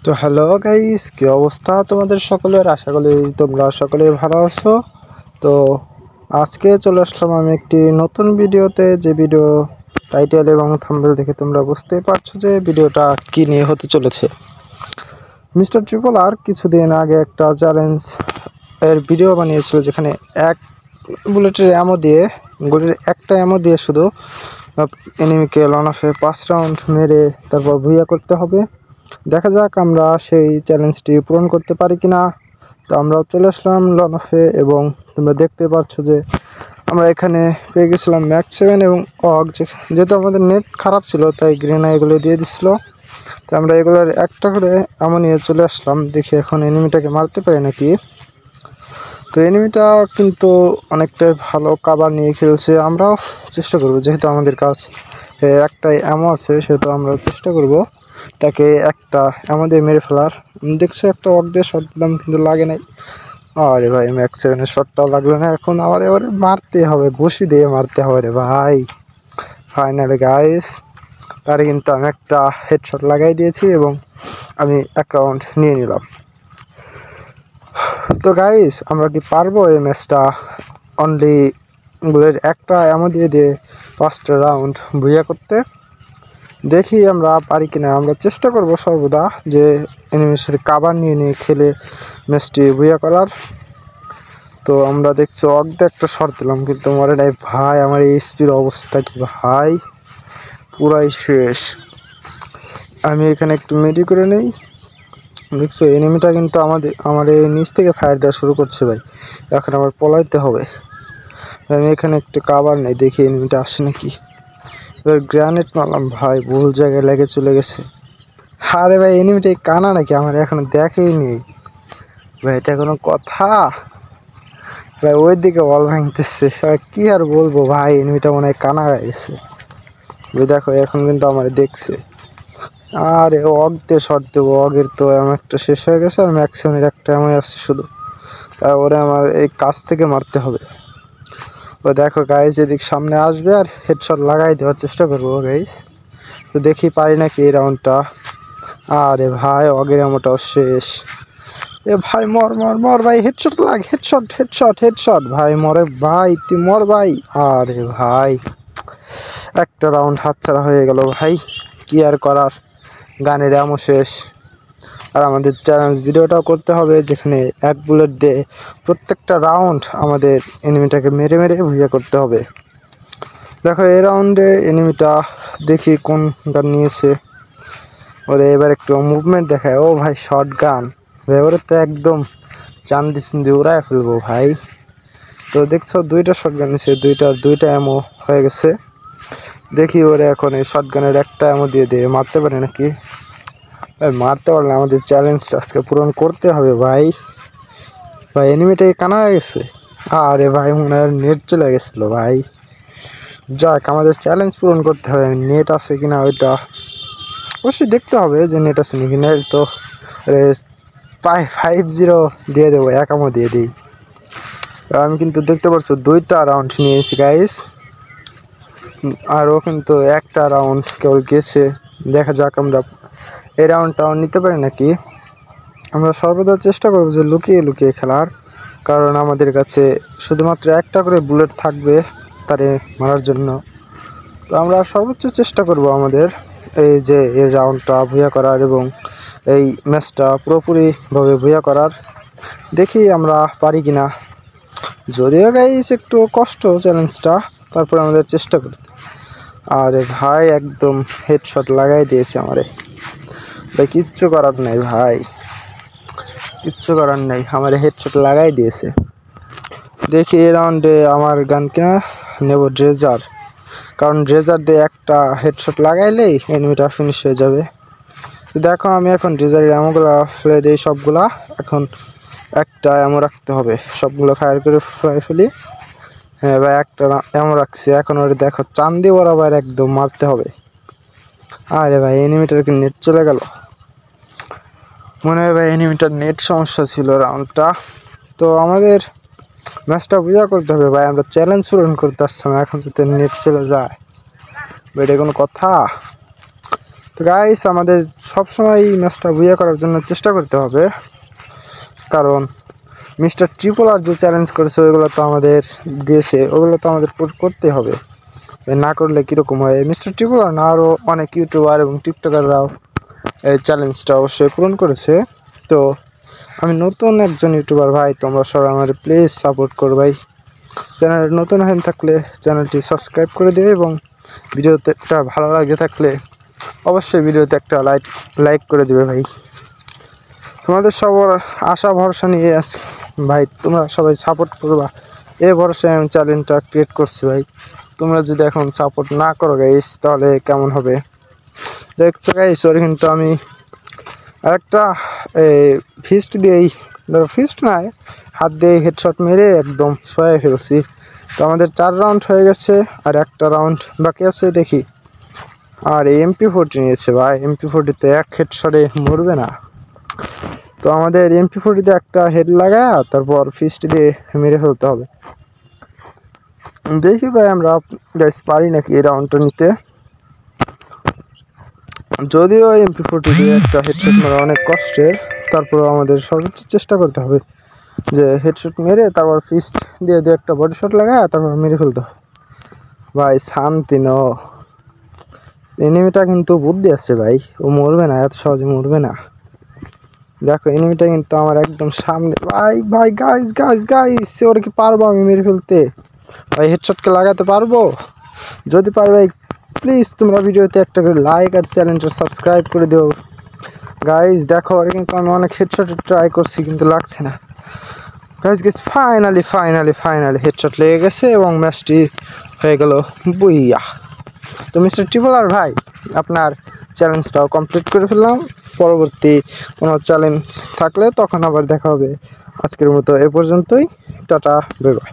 তো hello guys, কি অবস্থা তোমাদের সকলের? আশা করি তোমরা সকলে ভালো আছো। তো আজকে চলে আসলাম আমি একটি নতুন ভিডিওতে, যে ভিডিও টাইটেল এবং থাম্বনেল দেখে তোমরা বুঝতেই পারছো যে ভিডিওটা কি নিয়ে হতে চলেছে। মিস্টার ট্রিপল আর কিছুদিন আগে একটা চ্যালেঞ্জ এর ভিডিও বানিয়েছিল, যেখানে এক বুলেটের একটা অ্যামো দিয়ে শুধু এনিমিকে লন অফে 5 রাউন্ড মেরে তারপর ভুইয়া করতে হবে। দেখা যাক আমরা সেই চ্যালেঞ্জটি পূরণ করতে পারি কিনা। তো আমরাও চলে আসলাম লন অফে, এবং তোমরা দেখতে পাচ্ছ যে আমরা এখানে পেয়ে গেছিলাম ম্যাক 7 এবং অগ। যেহেতু আমাদের নেট খারাপ ছিল তাই গ্রেনা এগুলো দিয়ে দিছিল। তো আমরা এগুলোর একটা করে এমন নিয়ে চলে আসলাম, দেখি এখন এনিমিটাকে মারতে পারি নাকি। তো এনিমিটা কিন্তু অনেকটাই ভালো কাভার নিয়ে খেলছে। আমরাও চেষ্টা করব, যেহেতু আমাদের কাছে একটাই অ্যামো আছে, সেহেতু আমরা চেষ্টা করব তাকে একটা অ্যামো দিয়ে মেরে ফেলার। দেখছো একটা অক দিয়ে শট দিলাম কিন্তু লাগে নাই। আরে ভাই, ম্যাক 7-এর শটটাও লাগলো না। এখন এবার মারতে হবে, ঘুষি দিয়ে মারতে হবে রে ভাই। ফাইনালি গাইস, তারে কিন্তু আমি একটা হেডশট লাগাই দিয়েছি এবং আমি এক রাউন্ড নিয়ে নিলাম। তো গাইস, আমরা কি পারবো এই ম্যাচটা অনলি বুলেট একটা এমন দিয়ে 5টা রাউন্ড ভুইয়া করতে? দেখি আমরা পারি কিনা। আমরা চেষ্টা করব সর্বদা যে এনিমির সাথে কাভার নিয়ে খেলে ম্যাচটি ভুইয়া করার। তো আমরা দেখছি অর্ধেক একটা শট দিলাম কিন্তু মরে নাই ভাই। আমার এই স্পির অবস্থা কি ভাই, পুরাই শেষ। আমি এখানে একটু মেডি করে নেই। দেখছো এনিমিটা কিন্তু আমার এই নিচ থেকে ফায়ার দেওয়া শুরু করছে ভাই। এখন আমার পলাইতে হবে। আমি এখানে একটু কাভার নেই, দেখি এনিমিটা আসে নাকি। এবার গ্রানেড মারলাম ভাই, ভুল জায়গায় লেগে চলে গেছে। আরে ভাই, এনিমিটা কানা নাকি? আমার এখনো দেখেই নেই ভাই, এটা কোনো কথা ভাই? ওই দিকে বল ভাঙতেছে সবাই, কি আর বলবো ভাই, এনিমিটা মনে হয় কানা হয়ে গেছে। ওই দেখো এখন কিন্তু আমার দেখছে। আরে অগ দিয়ে শট দেবো, অগের তো এমন একটা শেষ হয়ে গেছে, আর ম্যাক্সিমামের একটা এমন আসছে শুধু। তারপরে আমার এই কাছ থেকে মারতে হবে। ও দেখো গাইস, এদিক সামনে আসবে আর হেডশট লাগাই দেওয়ার চেষ্টা করবো গাইস। তো দেখি পারি নাকি এই রাউন্ডটা। আরে ভাই, অগের এমনটাও শেষ। এ ভাই মর মর মর ভাই, হেডশট লাগ, হেডশট হেডশট হেডশট ভাই, মরে ভাই, তুই মর ভাই। আরে ভাই, একটা রাউন্ড হাতছাড়া হয়ে গেল ভাই, কি আর করার, গানের এমন শেষ। আর আমাদের চ্যালেঞ্জ ভিডিওটাও করতে হবে, যেখানে এক বুলেট দিয়ে প্রত্যেকটা রাউন্ড আমাদের এনিমিটাকে মেরে মেরে ভুইয়া করতে হবে। দেখো এই রাউন্ডে এনিমিটা দেখি কোন গান নিয়েছে। ওরে এবার একটু মুভমেন্ট দেখায়। ও ভাই, শর্ট গান ভাই, ওরে তো একদম চান্দি চিন্দি উড়ায় ফেলবো ভাই। তো দেখছো দুইটা শর্ট গান নিয়েছে, দুইটা এমো হয়ে গেছে। দেখি ওরে এখন এই শর্ট গানের একটা এমো দিয়ে মারতে পারে নাকি। ভাই মারতে পারলে আমাদের চ্যালেঞ্জটা আজকে পূরণ করতে হবে ভাই। ভাই এনিমিটাই কানা হয়ে গেছে। আরে ভাই, মনে হয় নেট চলে গেছিলো ভাই। যাক, আমাদের চ্যালেঞ্জ পূরণ করতে হবে। নেট আছে কিনা ওইটা অবশ্যই দেখতে হবে, যে নেট আছে নাকি। নেট তো 5-0 দিয়ে দেবো, একামো দিয়ে দিই। আমি কিন্তু দেখতে পাচ্ছি দুইটা রাউন্ড নিয়েছি গাইস, আর ও কিন্তু একটা রাউন্ড কেবল গেছে। দেখা যাক আমরা এই রাউন্ডটাও নিতে পারি নাকি। আমরা সর্বদা চেষ্টা করবো যে লুকিয়ে লুকিয়ে খেলার, কারণ আমাদের কাছে শুধুমাত্র একটা করে বুলেট থাকবে তারে মারার জন্য। তো আমরা সর্বোচ্চ চেষ্টা করব আমাদের এই যে এই রাউন্ডটা ভুইয়া করার, এবং এই ম্যাচটা পুরোপুরিভাবে ভুইয়া করার। দেখি আমরা পারি কিনা। যদিও গাইস একটু কষ্ট চ্যালেঞ্জটা, তারপর আমাদের চেষ্টা করতে। আরে ভাই, একদম হেডশট লাগাই দিয়েছে আমারে ভাই, কিচ্ছু করার নেই ভাই, কিচ্ছু করার নেই, আমার হেডশট লাগাই দিয়েছে। দেখি এই রাউন্ডে আমার গান কিনা নেব ড্রেজার, কারণ ড্রেজার দিয়ে একটা হেডশট লাগাইলেই এনিমিটা ফিনিশ হয়ে যাবে। দেখো আমি এখন ড্রেজারের অ্যামোগুলা ফেলে দিই সবগুলা। এখন একটা অ্যামো রাখতে হবে, সবগুলো ফায়ার করে ফেলি। হ্যাঁ ভাই, একটা অ্যামো রাখছি। এখন ওরে দেখো চান্দি বরাবর একদম মারতে হবে। আরে ভাই, এনিমিটার কি নেট চলে গেল? মনে হয় ভাই এনিমিটার নেট সমস্যা ছিল রাউন্ডটা। তো আমাদের ম্যাচটা বুঝা করতে হবে ভাই, আমরা চ্যালেঞ্জ পূরণ করতে আসছি না, এখন যদি নেট চলে যায় এটা কোনো কথা? তো গাইস আমাদের সবসময় এই ম্যাচটা বুইয়া করার জন্য চেষ্টা করতে হবে, কারণ মিস্টার ট্রিপল আর যে চ্যালেঞ্জ করেছে ওইগুলো তো আমাদের দিয়েছে, ওগুলো তো আমাদের করতে হবে। না করলে কীরকম হয়। মিস্টার ট্রিপল আর না আরও অনেক ইউটিউবার এবং টিকটকাররাও এই চ্যালেঞ্জটা অবশ্যই পূরণ করেছে। তো আমি নতুন একজন ইউটিউবার ভাই, তোমরা সবাই আমার প্লিজ সাপোর্ট করো ভাই। চ্যানেল নতুন হয়ে থাকলে চ্যানেলটি সাবস্ক্রাইব করে দেবে এবং ভিডিওতে একটা ভালো লাগে থাকলে অবশ্যই ভিডিওতে একটা লাইক করে দেবে ভাই। তোমাদের সবার আশা ভরসা নিয়ে আছি ভাই, তোমরা সবাই সাপোর্ট করবা, এই ভরসায় আমি চ্যানেলটা ক্রিয়েট করছি ভাই। তোমরা যদি এখন সাপোর্ট না করো গাইস তাহলে কেমন হবে। দেখছো গাইস, ওর কিন্তু আমি আরেকটা ফিস্ট দিয়েই, ধরো ফিস্ট নয়, হাত দিয়ে হেডশট মেরে একদম শোয়ে ফেলছি। তো আমাদের 4 রাউন্ড হয়ে গেছে আর একটা রাউন্ড বাকি আছে দেখি। আর MP40 নিয়েছে ভাই, MP40তে এক হেডশটে মরবে না। তো আমাদের MP40তে একটা হেড লাগা তারপর ফিস্ট দিয়ে মেরে ফেলতে হবে। দেখি ভাই আমরা গাইস পারি নাকি এই রাউন্ডটা নিতে। যদিও MP40 দিয়ে একটা হেডশট মারা অনেক কষ্টের, তারপর আমাদের সর্বোচ্চ চেষ্টা করতে হবে যে হেডশট মেরে তারপর ফিস্ট দিয়ে একটা বডি শট লাগায় তারপর মেরে ফেলতে হবে। ভাই শান্তি ন, এনিমিটা কিন্তু বুদ্ধি আছে ভাই, ও মরবে না, এত সহজে মরবে না। দেখো এনিমিটা কিন্তু আমার একদম সামনে ভাই। ভাই গাইস গাইস গাইস, ওরা কি পারবো আমি মেরে ফেলতে? ভাই হেডশটকে লাগাতে পারবো? যদি পারবে প্লিজ তোমরা ভিডিওতে একটা করে লাইক আর চ্যানেলটা সাবস্ক্রাইব করে দিও গাইস। দেখো ওরা কিন্তু আমি অনেক হেডশটে ট্রাই করছি কিন্তু লাগছে না গাইস। ফাইনালি হেডশট লেগে গেছে এবং ম্যাচটি হয়ে গেল বুইয়া। তো মিস্টার ট্রিপল আর ভাই আপনার চ্যালেঞ্জটাও কমপ্লিট করে ফেললাম। পরবর্তী কোনো চ্যালেঞ্জ থাকলে তখন আবার দেখা হবে। আজকের মতো এ পর্যন্তই, টাটা বাই বাই।